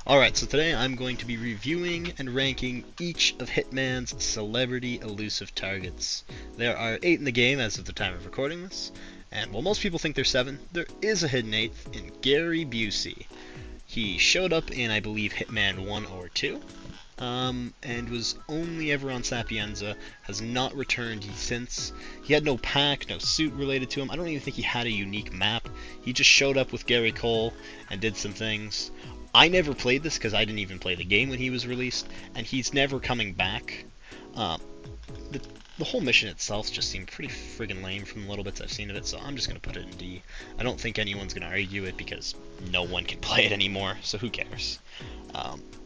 Alright, so today I'm going to be reviewing and ranking each of Hitman's celebrity elusive targets. There are 8 in the game as of the time of recording this, and while most people think there's 7, there is a hidden 8th in Gary Busey. He showed up in, I believe, Hitman 1 or 2, and was only ever on Sapienza, has not returned since. He had no pack, no suit related to him. I don't even think he had a unique map. He just showed up with Gary Cole and did some things. I never played this because I didn't even play the game when he was released, and he's never coming back. The whole mission itself just seemed pretty friggin' lame from the little bits I've seen of it, so I'm just going to put it in D. I don't think anyone's going to argue it because no one can play it anymore, so who cares.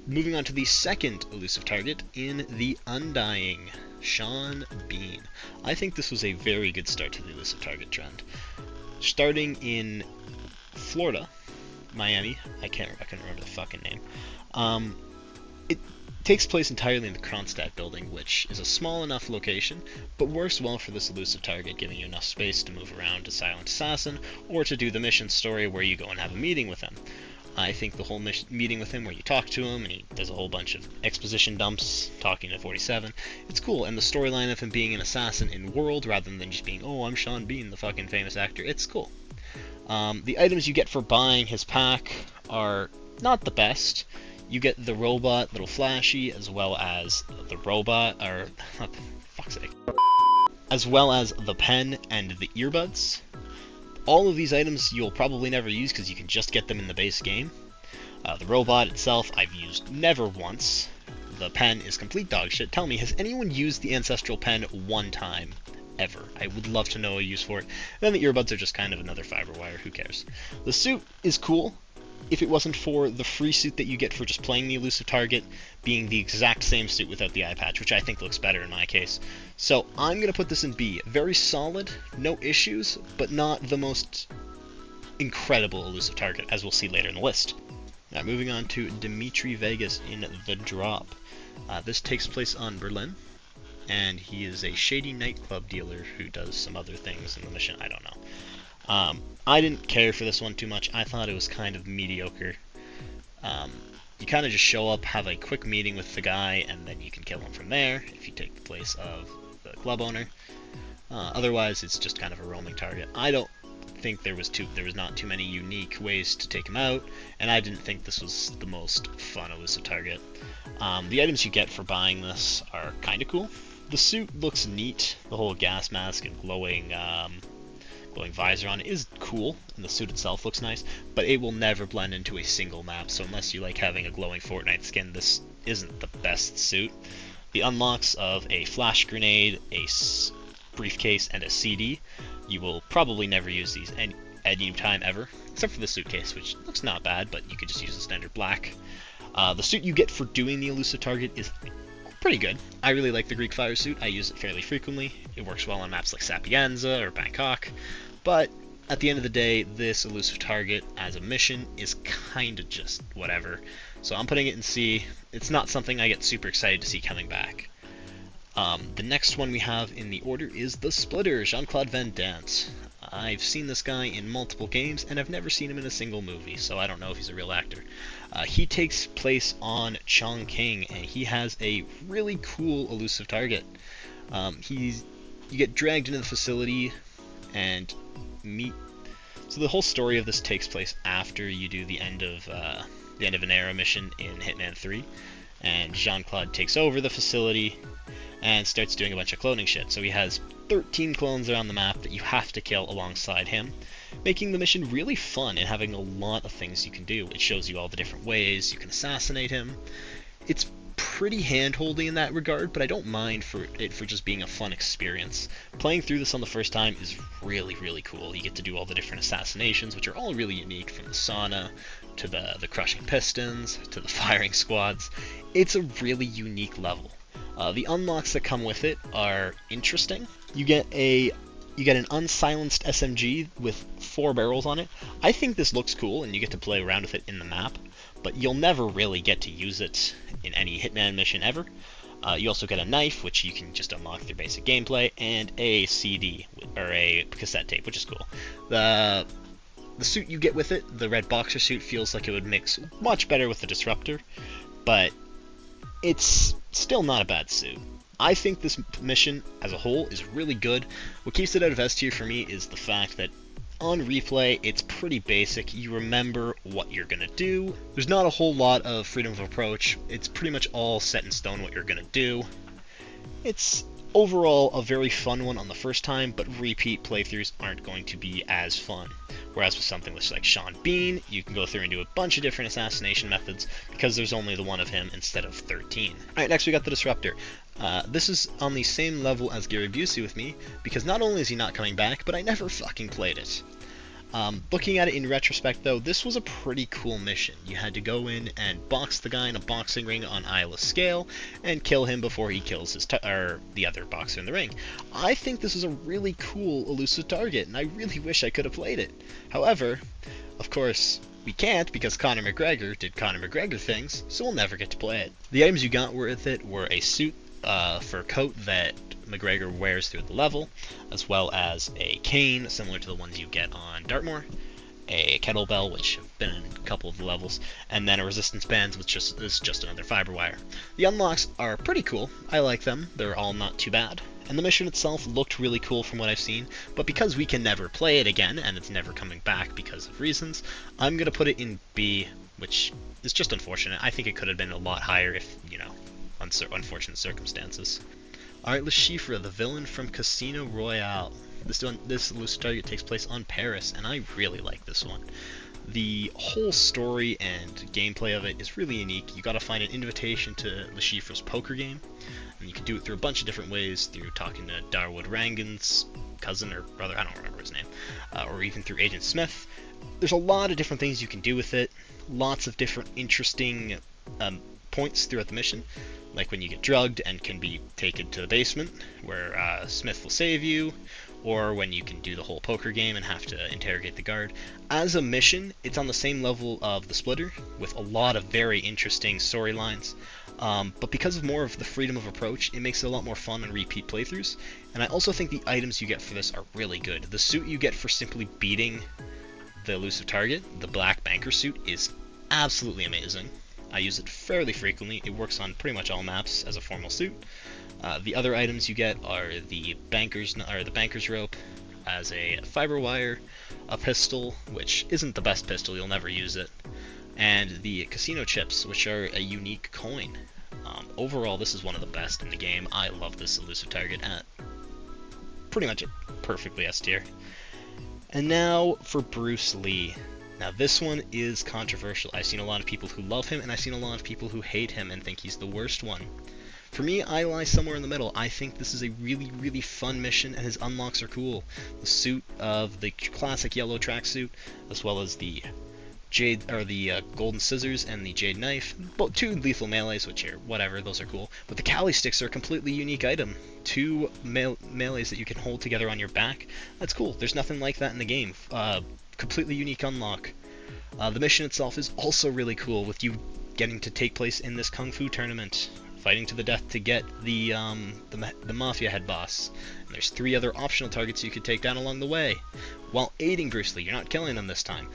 Moving on to the second elusive target in The Undying, Sean Bean. I think this was a very good start to the elusive target trend. Starting in Florida, Miami, I couldn't remember the fucking name. It takes place entirely in the Kronstadt building, which is a small enough location, but works well for this elusive target, giving you enough space to move around to Silent Assassin, or to do the mission story where you go and have a meeting with him. I think the whole meeting with him where you talk to him, and he does a whole bunch of exposition dumps, talking to 47, it's cool, and the storyline of him being an assassin in world, rather than just being, oh, I'm Sean Bean, the fucking famous actor, it's cool. The items you get for buying his pack are not the best. You get the robot, little flashy, as well as the robot, or, fuck's sake, as well as the pen and the earbuds. All of these items you'll probably never use because you can just get them in the base game. The robot itself I've used never once. The pen is complete dog shit. Tell me, has anyone used the Ancestral Pen one time? Ever. I would love to know a use for it. And then the earbuds are just kind of another fiber wire, who cares. The suit is cool, if it wasn't for the free suit that you get for just playing the elusive target being the exact same suit without the eye patch, which I think looks better in my case. So I'm going to put this in B. Very solid, no issues, but not the most incredible elusive target, as we'll see later in the list. Now moving on to Dimitri Vegas in The Drop. This takes place on Berlin, and he is a shady nightclub dealer who does some other things in the mission, I don't know. I didn't care for this one too much. I thought it was kind of mediocre. You kind of just show up, have a quick meeting with the guy, and then you can kill him from there if you take the place of the club owner. Otherwise, it's just kind of a roaming target. I don't think there was not too many unique ways to take him out, and I didn't think this was the most fun elusive target. The items you get for buying this are kind of cool. The suit looks neat. The whole gas mask and glowing visor on it is cool, and the suit itself looks nice, but it will never blend into a single map, so unless you like having a glowing Fortnite skin, this isn't the best suit. The unlocks of a flash grenade, a briefcase, and a CD, you will probably never use these any time ever, except for the suitcase, which looks not bad, but you could just use the standard black. The suit you get for doing the elusive target is pretty good. I really like the Greek fire suit. I use it fairly frequently. It works well on maps like Sapienza or Bangkok, but at the end of the day, this elusive target as a mission is kind of just whatever. So I'm putting it in C. It's not something I get super excited to see coming back. The next one we have in the order is The Splitter, Jean-Claude Van Damme. I've seen this guy in multiple games, and I've never seen him in a single movie, so I don't know if he's a real actor. He takes place on Chongqing, and he has a really cool elusive target. You get dragged into the facility and meet. So the whole story of this takes place after you do the end of an era mission in Hitman 3, and Jean-Claude takes over the facility and starts doing a bunch of cloning shit. So he has 13 clones around the map that you have to kill alongside him, making the mission really fun and having a lot of things you can do. It shows you all the different ways you can assassinate him. It's pretty hand-holdy in that regard, but I don't mind for just being a fun experience. Playing through this on the first time is really, really cool. You get to do all the different assassinations, which are all really unique, from the sauna to the crushing pistons to the firing squads. It's a really unique level. The unlocks that come with it are interesting. You get an unsilenced SMG with 4 barrels on it. I think this looks cool, and you get to play around with it in the map, but you'll never really get to use it in any Hitman mission ever. You also get a knife, which you can just unlock through basic gameplay, and a CD, or a cassette tape, which is cool. The The suit you get with it, the red boxer suit, feels like it would mix much better with the Disruptor, but it's still not a bad suit. I think this mission as a whole is really good. What keeps it out of S tier for me is the fact that on replay, it's pretty basic. You remember what you're going to do. There's not a whole lot of freedom of approach. It's pretty much all set in stone what you're going to do. It's overall a very fun one on the first time, but repeat playthroughs aren't going to be as fun. Whereas with something like Sean Bean, you can go through and do a bunch of different assassination methods because there's only the one of him instead of 13. Alright, next we got the Disruptor. This is on the same level as Gary Busey with me, because not only is he not coming back, but I never fucking played it. Looking at it in retrospect, though, this was a pretty cool mission. You had to go in and box the guy in a boxing ring on Isla's scale and kill him before he kills the other boxer in the ring. I think this is a really cool elusive target, and I really wish I could have played it. However, of course, we can't because Conor McGregor did Conor McGregor things, so we'll never get to play it. The items you got with it were a suit, fur coat that McGregor wears through the level, as well as a cane similar to the ones you get on Dartmoor, a kettlebell, which have been in a couple of the levels, and then a resistance band, which is just another fiber wire. The unlocks are pretty cool. I like them. They're all not too bad. And the mission itself looked really cool from what I've seen, but because we can never play it again, and it's never coming back because of reasons, I'm going to put it in B, which is just unfortunate. I think it could have been a lot higher if, unfortunate circumstances. Alright, Le Chiffre, the villain from Casino Royale. This elusive target takes place on Paris, and I really like this one. The whole story and gameplay of it is really unique. You gotta find an invitation to Le Chiffre's poker game, and you can do it through a bunch of different ways, through talking to Darwood Rangan's cousin or brother, I don't remember his name, or even through Agent Smith. There's a lot of different things you can do with it, lots of different interesting points throughout the mission, like when you get drugged and can be taken to the basement where Smith will save you, or when you can do the whole poker game and have to interrogate the guard. As a mission, it's on the same level of The Splitter, with a lot of very interesting storylines, but because of more of the freedom of approach, it makes it a lot more fun on repeat playthroughs, and I also think the items you get for this are really good. The suit you get for simply beating the elusive target, the black banker suit, is absolutely amazing. I use it fairly frequently. It works on pretty much all maps as a formal suit. The other items you get are the banker's rope as a fiber wire, a pistol, which isn't the best pistol, you'll never use it, and the casino chips, which are a unique coin. Overall, this is one of the best in the game. I love this elusive target at pretty much perfectly S tier. And now for Bruce Lee. Now this one is controversial. I've seen a lot of people who love him, and I've seen a lot of people who hate him and think he's the worst one. For me, I lie somewhere in the middle. I think this is a really, really fun mission, and his unlocks are cool. The suit of the classic yellow tracksuit, as well as the golden scissors and the jade knife. Both two lethal melees, which are whatever, those are cool. But the Cali sticks are a completely unique item. Two melees that you can hold together on your back. That's cool. There's nothing like that in the game. Completely unique unlock. The mission itself is also really cool, with you getting to take place in this kung fu tournament, fighting to the death to get the mafia head boss. And there's 3 other optional targets you could take down along the way, while aiding Bruce Lee. You're not killing him this time.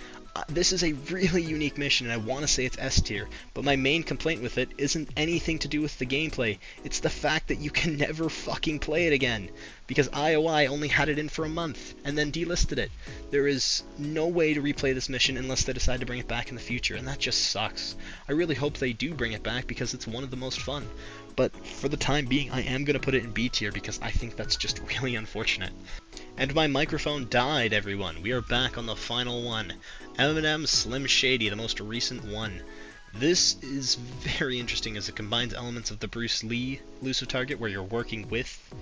This is a really unique mission, and I want to say it's S tier, but my main complaint with it isn't anything to do with the gameplay. It's the fact that you can never fucking play it again, because IOI only had it in for a month, and then delisted it. There is no way to replay this mission unless they decide to bring it back in the future, and that just sucks. I really hope they do bring it back, because it's one of the most fun. But for the time being, I am going to put it in B tier, because I think that's just really unfortunate. And my microphone died, everyone. We are back on the final one. M&M Slim Shady, the most recent one. This is very interesting as it combines elements of the Bruce Lee elusive target, where you're working with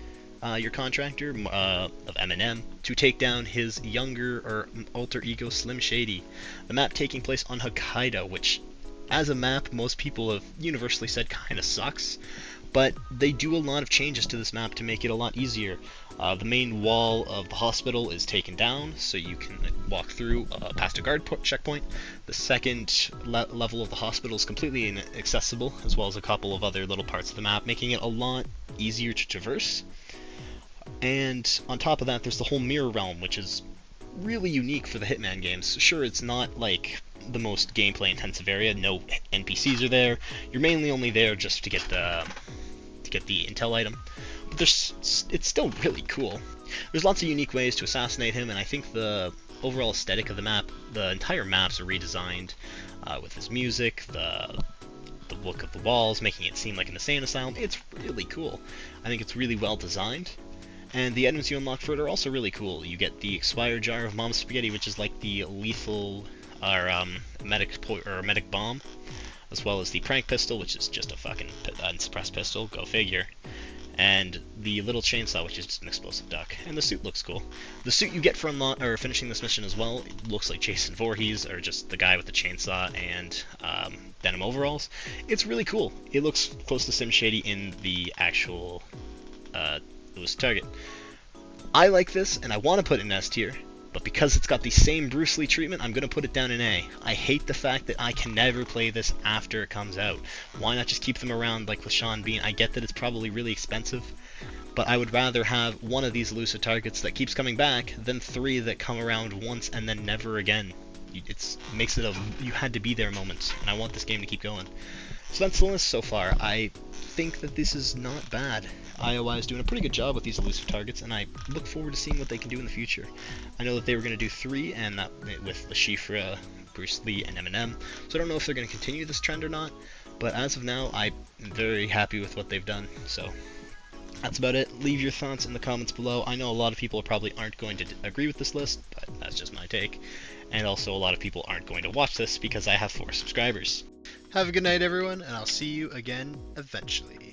your contractor of M&M to take down his younger or alter ego Slim Shady. The map taking place on Hokkaido, which as a map most people have universally said kind of sucks, but they do a lot of changes to this map to make it a lot easier. The main wall of the hospital is taken down, so you can walk through past a guard checkpoint. The second level of the hospital is completely inaccessible, as well as a couple of other little parts of the map, making it a lot easier to traverse. And on top of that, there's the whole mirror realm, which is really unique for the Hitman games. Sure, it's not like the most gameplay intensive area. No NPCs are there. You're mainly only there just to get the intel item. But it's still really cool. There's lots of unique ways to assassinate him, and I think the overall aesthetic of the map, the entire maps are redesigned with his music, the look of the walls, making it seem like an insane asylum. It's really cool. I think it's really well designed. And the items you unlock for it are also really cool. You get the expired jar of Mom's Spaghetti, which is like the lethal or medic bomb, as well as the prank pistol, which is just a fucking suppressed pistol, go figure. And the little chainsaw, which is just an explosive duck. And the suit looks cool. The suit you get for finishing this mission as well, it looks like Jason Voorhees, or just the guy with the chainsaw and denim overalls. It's really cool. It looks close to Sim Shady in the actual Elusive Target. I like this, and I want to put it in S tier, but because it's got the same Bruce Lee treatment, I'm going to put it down in A. I hate the fact that I can never play this after it comes out. Why not just keep them around like with Sean Bean? I get that it's probably really expensive, but I would rather have one of these Elusive Targets that keeps coming back than 3 that come around once and then never again. It makes it a you had to be there moment, and I want this game to keep going. So that's the list so far. I think that this is not bad. IOI is doing a pretty good job with these Elusive Targets, and I look forward to seeing what they can do in the future. I know that they were going to do 3, and that with the Shifra, Bruce Lee, and Eminem, so I don't know if they're going to continue this trend or not, but as of now, I'm very happy with what they've done, so that's about it. Leave your thoughts in the comments below. I know a lot of people probably aren't going to agree with this list, but that's just my take, and also a lot of people aren't going to watch this because I have 4 subscribers. Have a good night, everyone, and I'll see you again eventually.